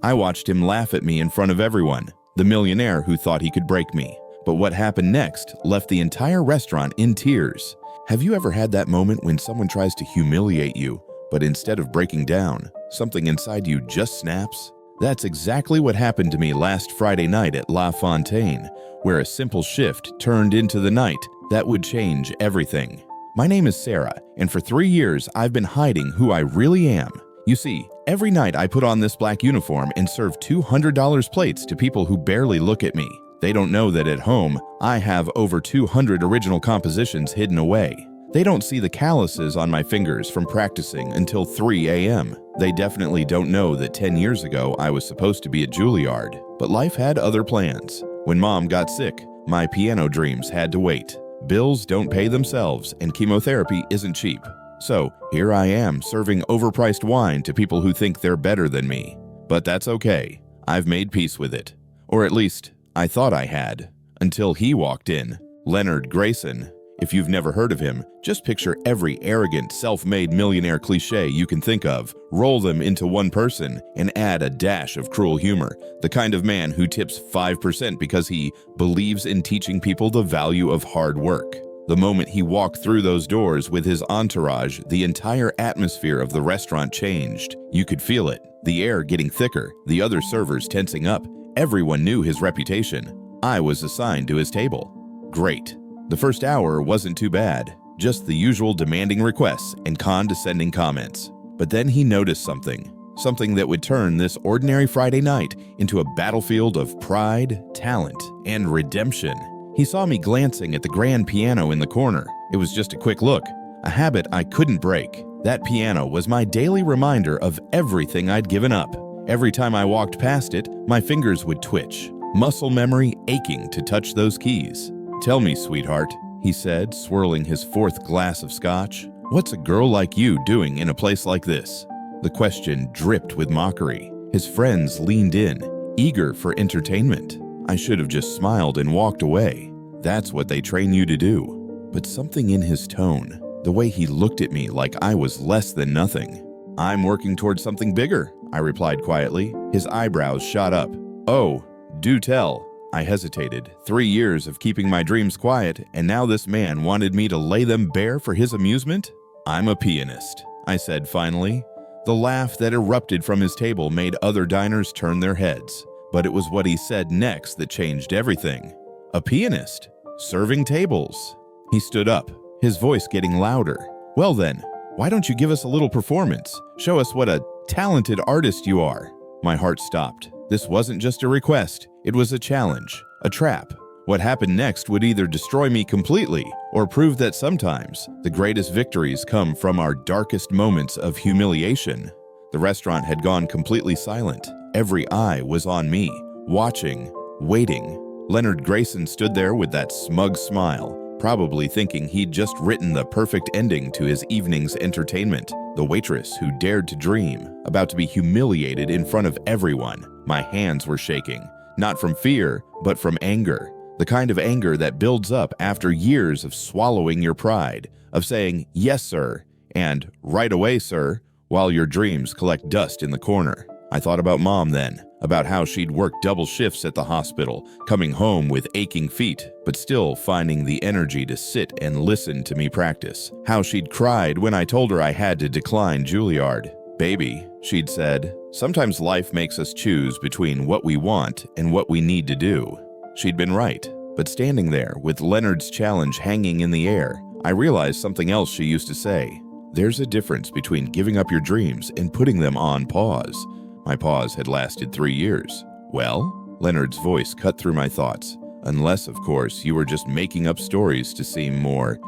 I watched him laugh at me in front of everyone, the millionaire who thought he could break me. But what happened next left the entire restaurant in tears. Have you ever had that moment when someone tries to humiliate you, but instead of breaking down, something inside you just snaps? That's exactly what happened to me last Friday night at La Fontaine, where a simple shift turned into the night that would change everything. My name is Sarah, and for 3 years I've been hiding who I really am. You see, every night I put on this black uniform and serve $200 plates to people who barely look at me. They don't know that at home, I have over 200 original compositions hidden away. They don't see the calluses on my fingers from practicing until 3 a.m. They definitely don't know that 10 years ago I was supposed to be at Juilliard, but life had other plans. When Mom got sick, my piano dreams had to wait. Bills don't pay themselves, and chemotherapy isn't cheap. So here I am serving overpriced wine to people who think they're better than me. But that's okay. I've made peace with it. Or at least, I thought I had. Until he walked in. Leonard Grayson. If you've never heard of him, just picture every arrogant, self-made millionaire cliché you can think of, roll them into one person, and add a dash of cruel humor. The kind of man who tips 5% because he believes in teaching people the value of hard work. The moment he walked through those doors with his entourage, the entire atmosphere of the restaurant changed. You could feel it, the air getting thicker, the other servers tensing up. Everyone knew his reputation. I was assigned to his table. Great. The first hour wasn't too bad, just the usual demanding requests and condescending comments. But then he noticed something that would turn this ordinary Friday night into a battlefield of pride, talent, and redemption. He saw me glancing at the grand piano in the corner. It was just a quick look, a habit I couldn't break. That piano was my daily reminder of everything I'd given up. Every time I walked past it, my fingers would twitch, muscle memory aching to touch those keys. "Tell me, sweetheart," he said, swirling his 4th glass of scotch, "what's a girl like you doing in a place like this?" The question dripped with mockery. His friends leaned in, eager for entertainment. I should have just smiled and walked away. That's what they train you to do. But something in his tone, the way he looked at me like I was less than nothing. "I'm working towards something bigger," I replied quietly. His eyebrows shot up. "Oh, do tell." I hesitated. 3 years of keeping my dreams quiet, and now this man wanted me to lay them bare for his amusement? "I'm a pianist," I said finally. The laugh that erupted from his table made other diners turn their heads. But it was what he said next that changed everything. "A pianist? Serving tables?" He stood up, his voice getting louder. "Well then, why don't you give us a little performance? Show us what a talented artist you are." My heart stopped. This wasn't just a request, it was a challenge, a trap. What happened next would either destroy me completely or prove that sometimes the greatest victories come from our darkest moments of humiliation. The restaurant had gone completely silent. Every eye was on me, watching, waiting. Leonard Grayson stood there with that smug smile, probably thinking he'd just written the perfect ending to his evening's entertainment. The waitress who dared to dream, about to be humiliated in front of everyone. My hands were shaking, not from fear, but from anger. The kind of anger that builds up after years of swallowing your pride, of saying, "Yes, sir," and "Right away, sir," while your dreams collect dust in the corner. I thought about Mom then, about how she'd worked double shifts at the hospital, coming home with aching feet, but still finding the energy to sit and listen to me practice. How she'd cried when I told her I had to decline Juilliard. "Baby," she'd said, "sometimes life makes us choose between what we want and what we need to do." She'd been right, but standing there with Leonard's challenge hanging in the air, I realized something else she used to say. There's a difference between giving up your dreams and putting them on pause. My pause had lasted 3 years. "Well?" Leonard's voice cut through my thoughts. "Unless, of course, you were just making up stories to seem more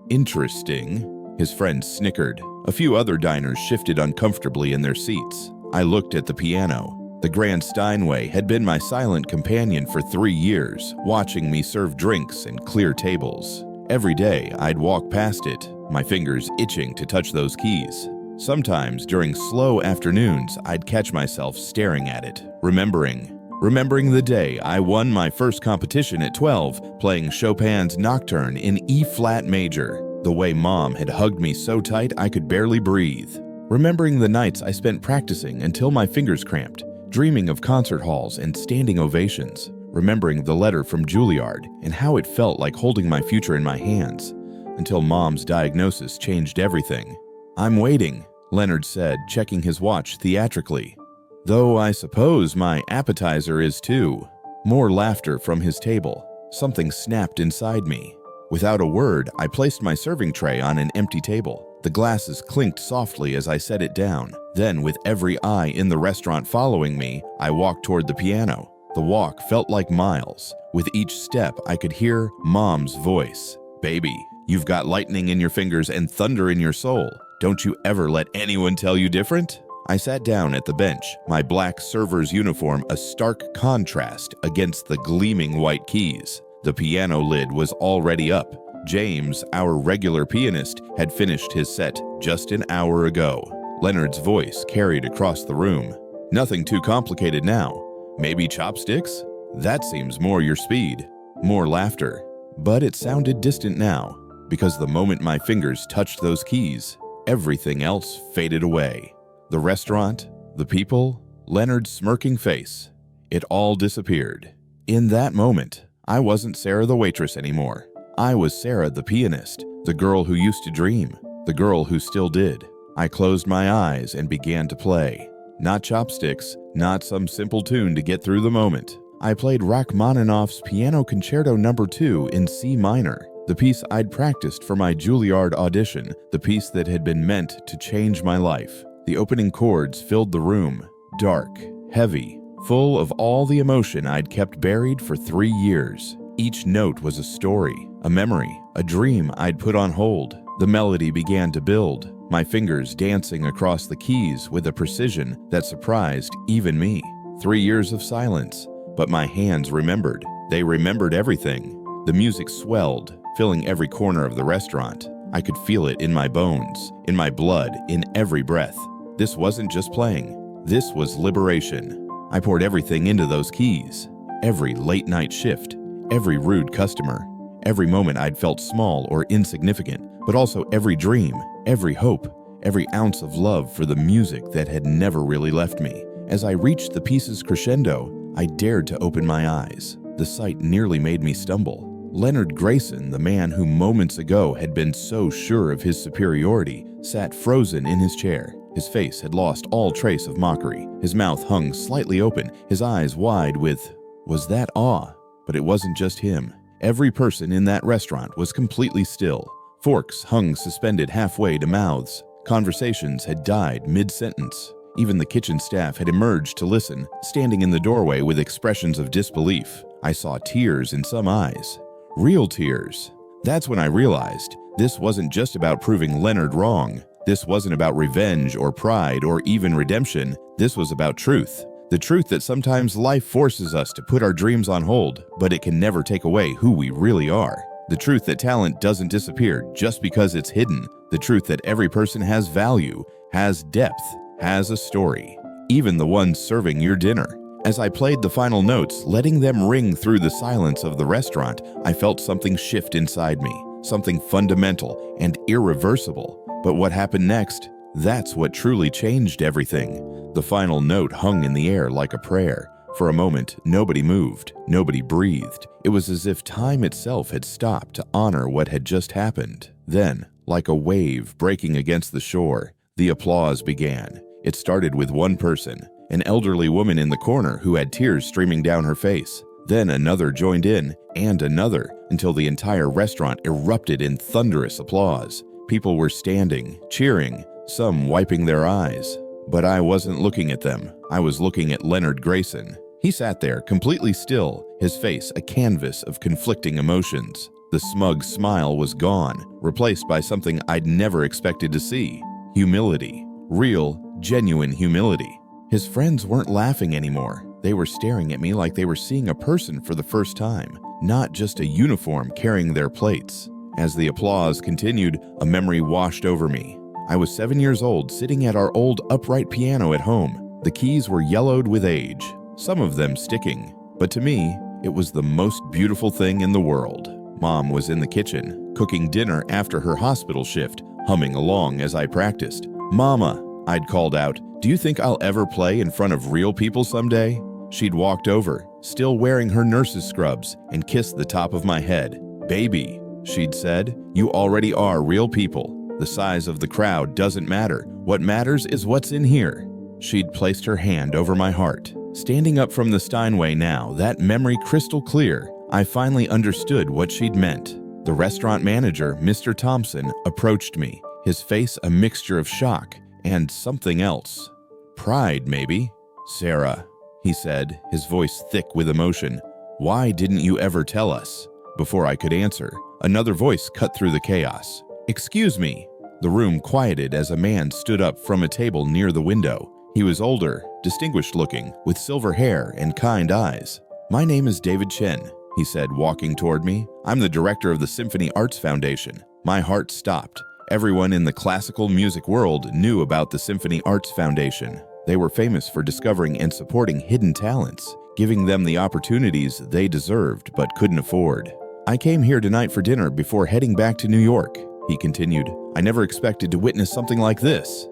interesting." His friends snickered. A few other diners shifted uncomfortably in their seats. I looked at the piano. The grand Steinway had been my silent companion for 3 years, watching me serve drinks and clear tables. Every day, I'd walk past it, my fingers itching to touch those keys. Sometimes, during slow afternoons, I'd catch myself staring at it, remembering the day I won my first competition at 12, playing Chopin's Nocturne in E-flat major, the way Mom had hugged me so tight I could barely breathe. Remembering the nights I spent practicing until my fingers cramped, dreaming of concert halls and standing ovations, remembering the letter from Juilliard and how it felt like holding my future in my hands, until Mom's diagnosis changed everything. "I'm waiting," Leonard said, checking his watch theatrically. "Though I suppose my appetizer is too." More laughter from his table. Something snapped inside me. Without a word, I placed my serving tray on an empty table. The glasses clinked softly as I set it down. Then, with every eye in the restaurant following me, I walked toward the piano. The walk felt like miles. With each step, I could hear Mom's voice. "Baby, you've got lightning in your fingers and thunder in your soul. Don't you ever let anyone tell you different?" I sat down at the bench, my black server's uniform a stark contrast against the gleaming white keys. The piano lid was already up. James, our regular pianist, had finished his set just an hour ago. Leonard's voice carried across the room. "Nothing too complicated now. Maybe chopsticks? That seems more your speed." More laughter. But it sounded distant now, because the moment my fingers touched those keys, everything else faded away. The restaurant, the people, Leonard's smirking face. It all disappeared. In that moment, I wasn't Sarah the waitress anymore. I was Sarah the pianist, the girl who used to dream, the girl who still did. I closed my eyes and began to play. Not chopsticks, not some simple tune to get through the moment. I played Rachmaninoff's Piano Concerto No. 2 in C minor, the piece I'd practiced for my Juilliard audition, the piece that had been meant to change my life. The opening chords filled the room, dark, heavy, full of all the emotion I'd kept buried for 3 years. Each note was a story, a memory, a dream I'd put on hold. The melody began to build, my fingers dancing across the keys with a precision that surprised even me. 3 years of silence, but my hands remembered. They remembered everything. The music swelled, filling every corner of the restaurant. I could feel it in my bones, in my blood, in every breath. This wasn't just playing. This was liberation. I poured everything into those keys. Every late-night shift, every rude customer, every moment I'd felt small or insignificant, but also every dream, every hope, every ounce of love for the music that had never really left me. As I reached the piece's crescendo, I dared to open my eyes. The sight nearly made me stumble. Leonard Grayson, the man who moments ago had been so sure of his superiority, sat frozen in his chair. His face had lost all trace of mockery. His mouth hung slightly open, his eyes wide with, was that awe? But it wasn't just him. Every person in that restaurant was completely still. Forks hung suspended halfway to mouths. Conversations had died mid-sentence. Even the kitchen staff had emerged to listen, standing in the doorway with expressions of disbelief. I saw tears in some eyes. Real tears. That's when I realized this wasn't just about proving Leonard wrong. This wasn't about revenge or pride or even redemption. This was about truth. The truth that sometimes life forces us to put our dreams on hold, but it can never take away who we really are. The truth that talent doesn't disappear just because it's hidden. The truth that every person has value, has depth, has a story. Even the ones serving your dinner. As I played the final notes, letting them ring through the silence of the restaurant, I felt something shift inside me. Something fundamental and irreversible. But what happened next? That's what truly changed everything. The final note hung in the air like a prayer. For a moment, nobody moved, nobody breathed. It was as if time itself had stopped to honor what had just happened. Then, like a wave breaking against the shore, the applause began. It started with one person, an elderly woman in the corner who had tears streaming down her face. Then another joined in, and another, until the entire restaurant erupted in thunderous applause. People were standing, cheering, some wiping their eyes. But I wasn't looking at them. I was looking at Leonard Grayson. He sat there, completely still, his face a canvas of conflicting emotions. The smug smile was gone, replaced by something I'd never expected to see. Humility. Real, genuine humility. His friends weren't laughing anymore. They were staring at me like they were seeing a person for the first time, not just a uniform carrying their plates. As the applause continued, a memory washed over me. I was 7 years old, sitting at our old upright piano at home. The keys were yellowed with age, some of them sticking. But to me, it was the most beautiful thing in the world. Mom was in the kitchen, cooking dinner after her hospital shift, humming along as I practiced. "Mama," I'd called out, "Do you think I'll ever play in front of real people someday?" She'd walked over, still wearing her nurse's scrubs, and kissed the top of my head. "Baby," she'd said, "you already are real people. The size of the crowd doesn't matter. What matters is what's in here." She'd placed her hand over my heart. Standing up from the Steinway now, that memory crystal clear, I finally understood what she'd meant. The restaurant manager, Mr. Thompson, approached me, his face a mixture of shock and something else. Pride, maybe. "Sarah," he said, his voice thick with emotion, "why didn't you ever tell us?" Before I could answer, another voice cut through the chaos. "Excuse me." The room quieted as a man stood up from a table near the window. He was older, distinguished looking, with silver hair and kind eyes. "My name is David Chen," he said, walking toward me. "I'm the director of the Symphony Arts Foundation." My heart stopped. Everyone in the classical music world knew about the Symphony Arts Foundation. They were famous for discovering and supporting hidden talents, giving them the opportunities they deserved but couldn't afford. "I came here tonight for dinner before heading back to New York," he continued. "I never expected to witness something like this."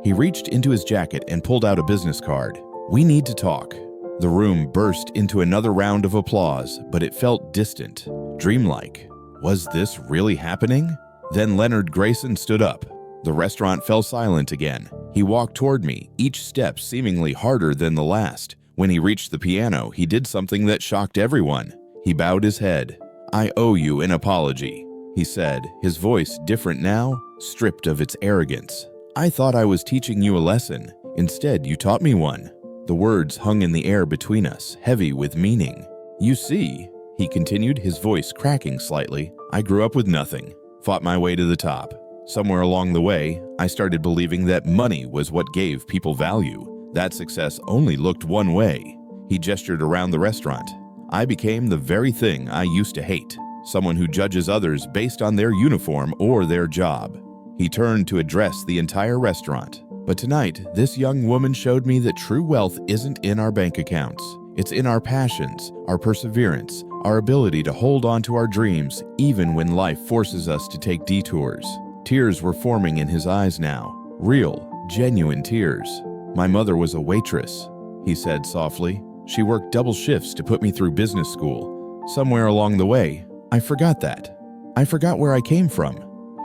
He reached into his jacket and pulled out a business card. "We need to talk." The room burst into another round of applause, but it felt distant, dreamlike. Was this really happening? Then Leonard Grayson stood up. The restaurant fell silent again. He walked toward me, each step seemingly harder than the last. When he reached the piano, he did something that shocked everyone. He bowed his head. "I owe you an apology," he said, his voice different now, stripped of its arrogance. "I thought I was teaching you a lesson. Instead, you taught me one." The words hung in the air between us, heavy with meaning. "You see," he continued, his voice cracking slightly, "I grew up with nothing, fought my way to the top. Somewhere along the way, I started believing that money was what gave people value. That success only looked one way." He gestured around the restaurant. "I became the very thing I used to hate, someone who judges others based on their uniform or their job." He turned to address the entire restaurant. "But tonight, this young woman showed me that true wealth isn't in our bank accounts. It's in our passions, our perseverance, our ability to hold on to our dreams, even when life forces us to take detours." Tears were forming in his eyes now, real, genuine tears. "My mother was a waitress," he said softly. "She worked double shifts to put me through business school. Somewhere along the way, I forgot that. I forgot where I came from."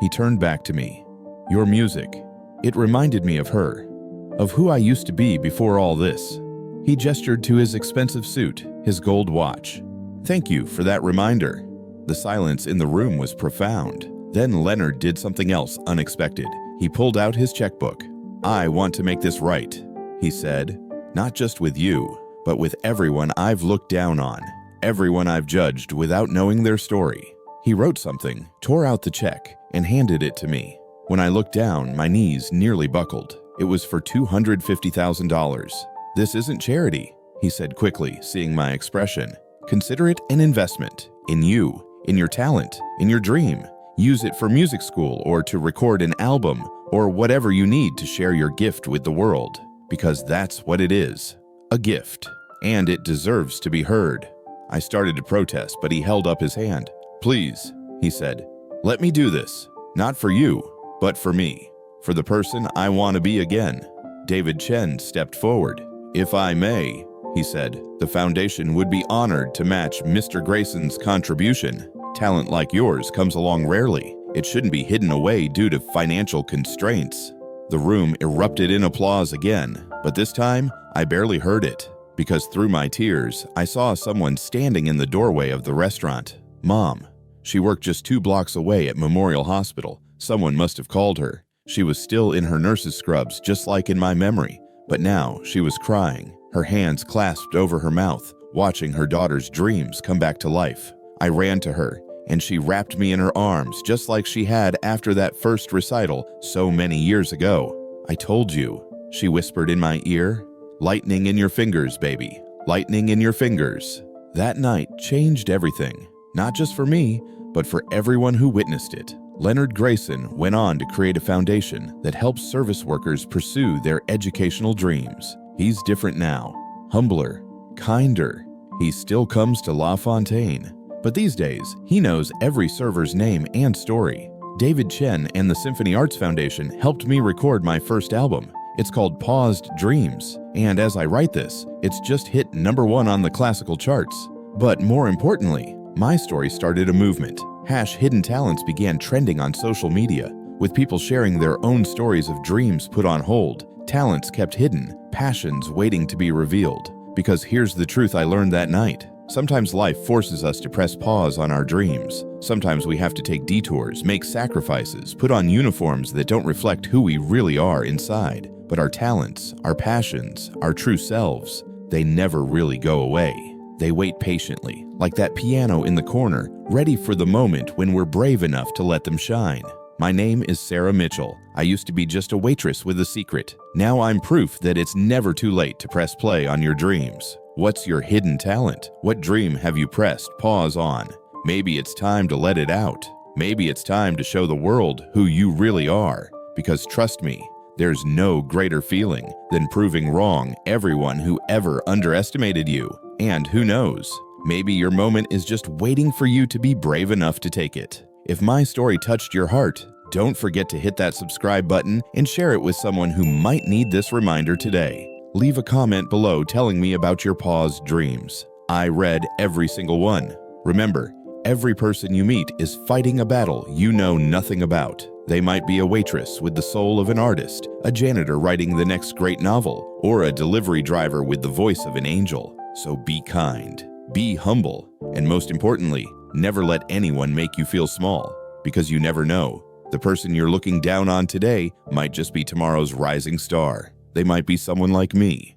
He turned back to me. "Your music, it reminded me of her, of who I used to be before all this." He gestured to his expensive suit, his gold watch. "Thank you for that reminder." The silence in the room was profound. Then Leonard did something else unexpected. He pulled out his checkbook. "I want to make this right," he said. "Not just with you, but with everyone I've looked down on, everyone I've judged without knowing their story." He wrote something, tore out the check, and handed it to me. When I looked down, my knees nearly buckled. It was for $250,000. "This isn't charity," he said quickly, seeing my expression. "Consider it an investment in you, in your talent, in your dream. Use it for music school or to record an album or whatever you need to share your gift with the world. Because that's what it is, a gift, and it deserves to be heard." I started to protest, but he held up his hand. "Please," he said, "let me do this. Not for you, but for me, for the person I want to be again." David Chen stepped forward. "If I may," he said, "the foundation would be honored to match Mr. Grayson's contribution. Talent like yours comes along rarely. It shouldn't be hidden away due to financial constraints." The room erupted in applause again, but this time I barely heard it, because through my tears, I saw someone standing in the doorway of the restaurant. Mom. She worked just 2 blocks away at Memorial Hospital. Someone must have called her. She was still in her nurse's scrubs, just like in my memory, but now she was crying, her hands clasped over her mouth, watching her daughter's dreams come back to life. I ran to her, and she wrapped me in her arms just like she had after that first recital so many years ago. "I told you," she whispered in my ear. "Lightning in your fingers, baby. Lightning in your fingers." That night changed everything, not just for me, but for everyone who witnessed it. Leonard Grayson went on to create a foundation that helps service workers pursue their educational dreams. He's different now, humbler, kinder. He still comes to La Fontaine, but these days, he knows every server's name and story. David Chen and the Symphony Arts Foundation helped me record my first album. It's called Paused Dreams, and as I write this, it's just hit #1 on the classical charts. But more importantly, my story started a movement. Hidden talents began trending on social media, with people sharing their own stories of dreams put on hold, talents kept hidden, passions waiting to be revealed. Because here's the truth I learned that night. Sometimes life forces us to press pause on our dreams. Sometimes we have to take detours, make sacrifices, put on uniforms that don't reflect who we really are inside. But our talents, our passions, our true selves, they never really go away. They wait patiently, like that piano in the corner, ready for the moment when we're brave enough to let them shine. My name is Sarah Mitchell. I used to be just a waitress with a secret. Now I'm proof that it's never too late to press play on your dreams. What's your hidden talent? What dream have you pressed pause on? Maybe it's time to let it out. Maybe it's time to show the world who you really are. Because trust me, there's no greater feeling than proving wrong everyone who ever underestimated you. And who knows, maybe your moment is just waiting for you to be brave enough to take it. If my story touched your heart, don't forget to hit that subscribe button and share it with someone who might need this reminder today. Leave a comment below telling me about your paused dreams. I read every single one. Remember, every person you meet is fighting a battle you know nothing about. They might be a waitress with the soul of an artist, a janitor writing the next great novel, or a delivery driver with the voice of an angel. So be kind, be humble, and most importantly, never let anyone make you feel small, because you never know. The person you're looking down on today might just be tomorrow's rising star. They might be someone like me.